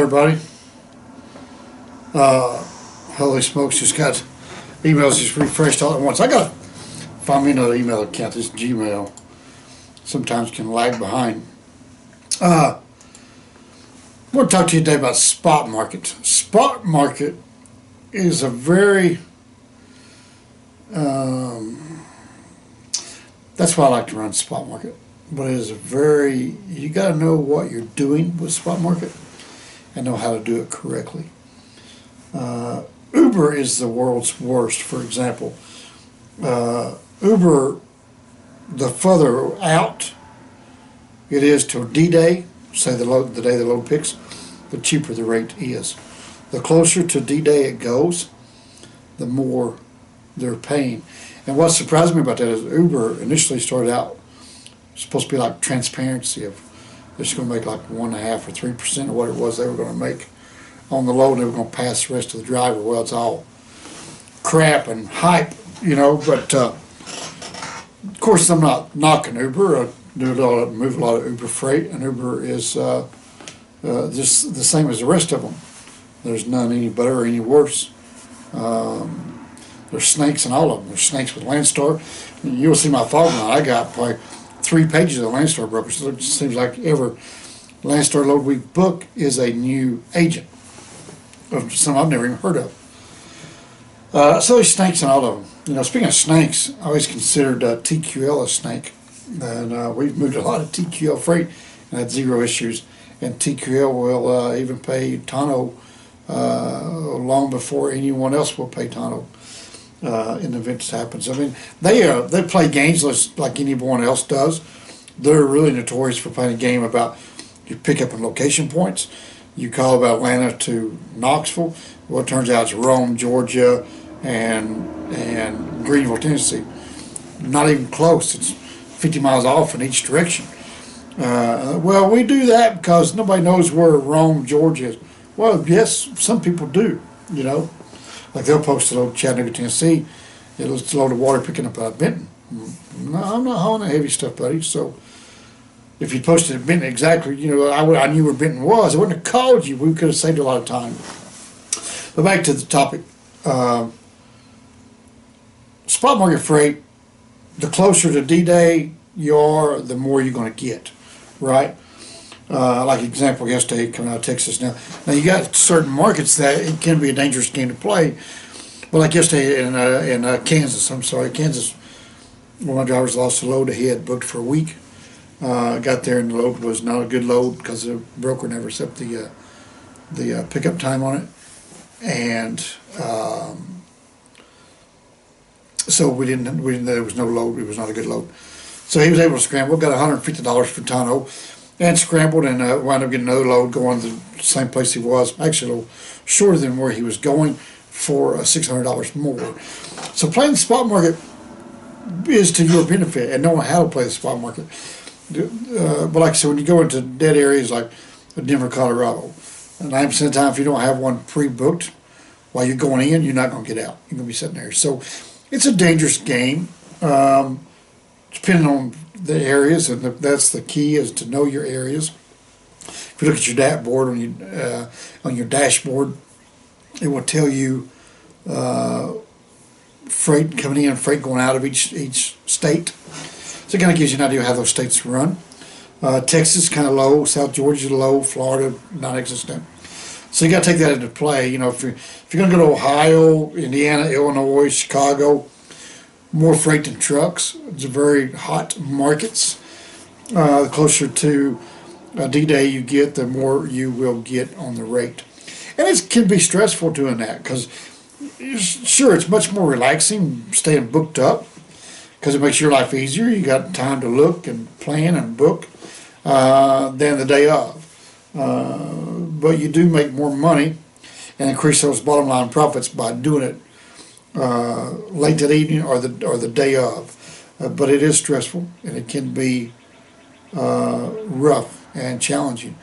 everybody. Holy smokes, just got emails just refreshed all at once. I got to find me another email account. This Gmail sometimes can lag behind. I want to talk to you today about spot market. Spot market is a very, that's why I like to run spot market. But it is a very, you got to know what you're doing with spot market and know how to do it correctly. Uber is the world's worst, for example. Uber, the further out it is to D-Day, say the day the load picks, the cheaper the rate is. The closer to D-Day it goes, the more they're paying. And what surprised me about that is Uber initially started out supposed to be like transparency of they're just going to make like 1.5 or 3% of what it was they were going to make on the load, and they were going to pass the rest to the driver. Well, it's all crap and hype, you know. But of course, I'm not knocking Uber. I move a lot of Uber freight, and Uber is just the same as the rest of them. There's none any better or any worse. There's snakes in all of them. There's snakes with Landstar. You'll see my fog line. I got probably 3 pages of Landstar brokers. So it seems like every Landstar load we book is a new agent of some I've never even heard of. So there's snakes in all of them. You know, speaking of snakes, I always considered TQL a snake. And we've moved a lot of TQL freight and had 0 issues. And TQL will even pay tonneau long before anyone else will pay tonneau in the event this happens. I mean, they play games like anyone else does. They're really notorious for playing a game about you pick up in location points. You call about Atlanta to Knoxville. Well, it turns out it's Rome, Georgia, and Greenville, Tennessee. Not even close. It's 50 miles off in each direction. Well, we do that because nobody knows where Rome, Georgia is. Well, yes, some people do, you know. Like they'll post a load of Chattanooga, Tennessee. It's a load of water picking up out of Benton. No, I'm not hauling that heavy stuff, buddy. So if you posted at Benton exactly, you know, I knew where Benton was. I wouldn't have called you. We could have saved a lot of time. But back to the topic. Spot market freight, the closer to D-Day you are, the more you're going to get, right? Like example yesterday coming out of Texas now. Now you got certain markets that it can be a dangerous game to play. Well, like yesterday in Kansas, Kansas, one of my drivers lost a load he had booked for a week. Got there and the load was not a good load because the broker never set the pickup time on it, and so we didn't there was no load. It was not a good load. So he was able to scramble, got $150 for tonneau, and scrambled and wound up getting another load going to the same place he was, actually a little shorter than where he was going, for $600 more. So playing the spot market is to your benefit, and knowing how to play the spot market. But like I said, when you go into dead areas like Denver, Colorado, 90% of the time, if you don't have one pre-booked while you're going in, you're not going to get out. You're going to be sitting there. So it's a dangerous game, depending on the areas, and that's the key, is to know your areas. If you look at your dashboard on your dashboard, it will tell you freight coming in, freight going out of each state. So it kind of gives you an idea of how those states run. Texas kind of low, South Georgia low, Florida non-existent. So you got to take that into play. You know, if you're going to go to Ohio, Indiana, Illinois, Chicago, more freight than trucks. It's a very hot markets. The closer to D-Day you get, the more you will get on the rate. And it can be stressful doing that because, sure, it's much more relaxing staying booked up because it makes your life easier. You got time to look and plan and book than the day of. But you do make more money and increase those bottom line profits by doing it late that evening or the day of. But it is stressful and it can be rough and challenging.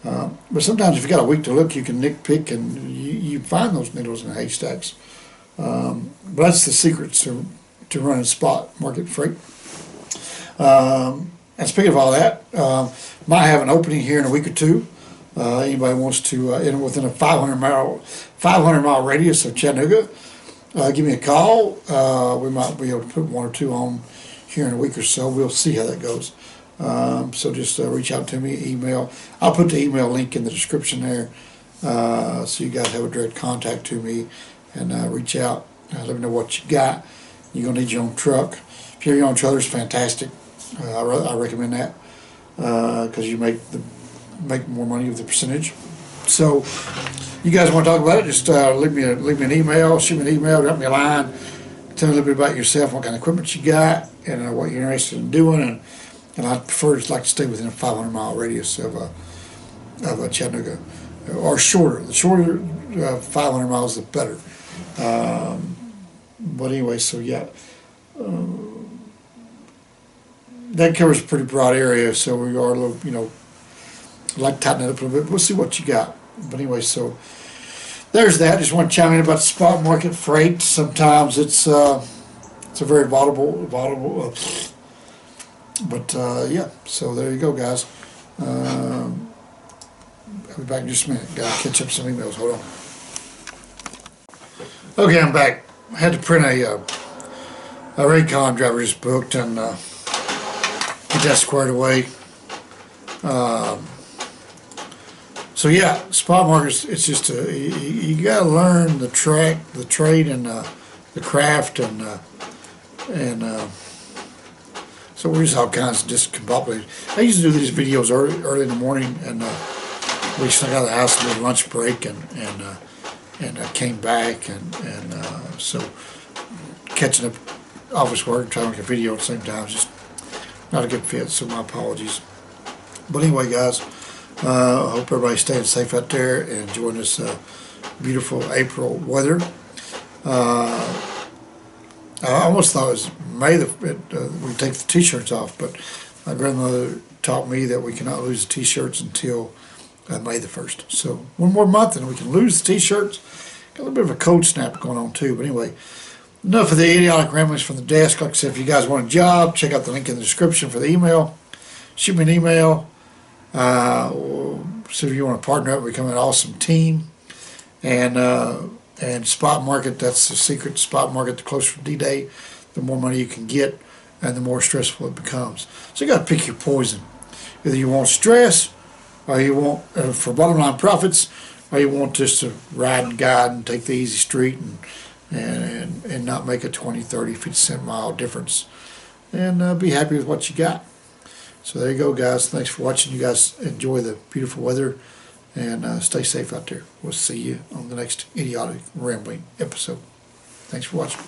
But sometimes if you got a week to look, you can nitpick and you find those needles in haystacks. But that's the secret to running spot market freight. And speaking of all that, might have an opening here in a week or two Anybody wants to within a 500 mile radius of Chattanooga, give me a call. We might be able to put one or two on here in a week or so. We'll see how that goes. So just reach out to me, email. I'll put the email link in the description there, so you guys have a direct contact to me, and reach out. Let me know what you got. You're gonna need your own truck. If you have your own trailer, it's fantastic. I recommend that because you make more money with the percentage. So you guys want to talk about it, just leave me an email, shoot me an email, drop me a line, tell me a little bit about yourself, what kind of equipment you got, and what you're interested in doing. And I prefer to stay within a 500-mile radius of Chattanooga, or shorter. The shorter 500 miles, the better. But anyway, so yeah, that covers a pretty broad area. So we are a little, I'd like to tighten it up a little bit. We'll see what you got. But anyway, so there's that. Just want to chime in about the spot market freight. Sometimes it's a very volatile. But yeah, so there you go, guys. I'll be back in just a minute. Gotta catch up some emails. Hold on. Okay, I'm back. I had to print a Raycon driver just booked and get that squared away. So yeah, spot markets. It's just you gotta learn the trade, and the craft, and so we're just all kinds of discombobulated. I used to do these videos early in the morning, and we snuck out of the house and did lunch break, and came back, and so catching up office work, trying to make a video at the same time, is just not a good fit. So my apologies. But anyway, guys, I hope everybody's staying safe out there and enjoying this beautiful April weather. I almost thought it was May we take the t-shirts off, but my grandmother taught me that we cannot lose the t-shirts until May the 1st. So one more month and we can lose the t-shirts. Got a little bit of a cold snap going on too, but anyway, enough of the idiotic ramblings from the desk. Like I said, if you guys want a job, check out the link in the description for the email. Shoot me an email. So if you want to partner up, become an awesome team. And spot market, that's the secret. Spot market, the closer to D-Day, the more money you can get, and the more stressful it becomes. So you got to pick your poison. Either you want stress, or you want for bottom line profits, or you want just to ride and guide and take the easy street and not make a 20, 30, 50 cent mile difference, and be happy with what you got. So there you go, guys. Thanks for watching. You guys enjoy the beautiful weather, and stay safe out there. We'll see you on the next idiotic rambling episode. Thanks for watching.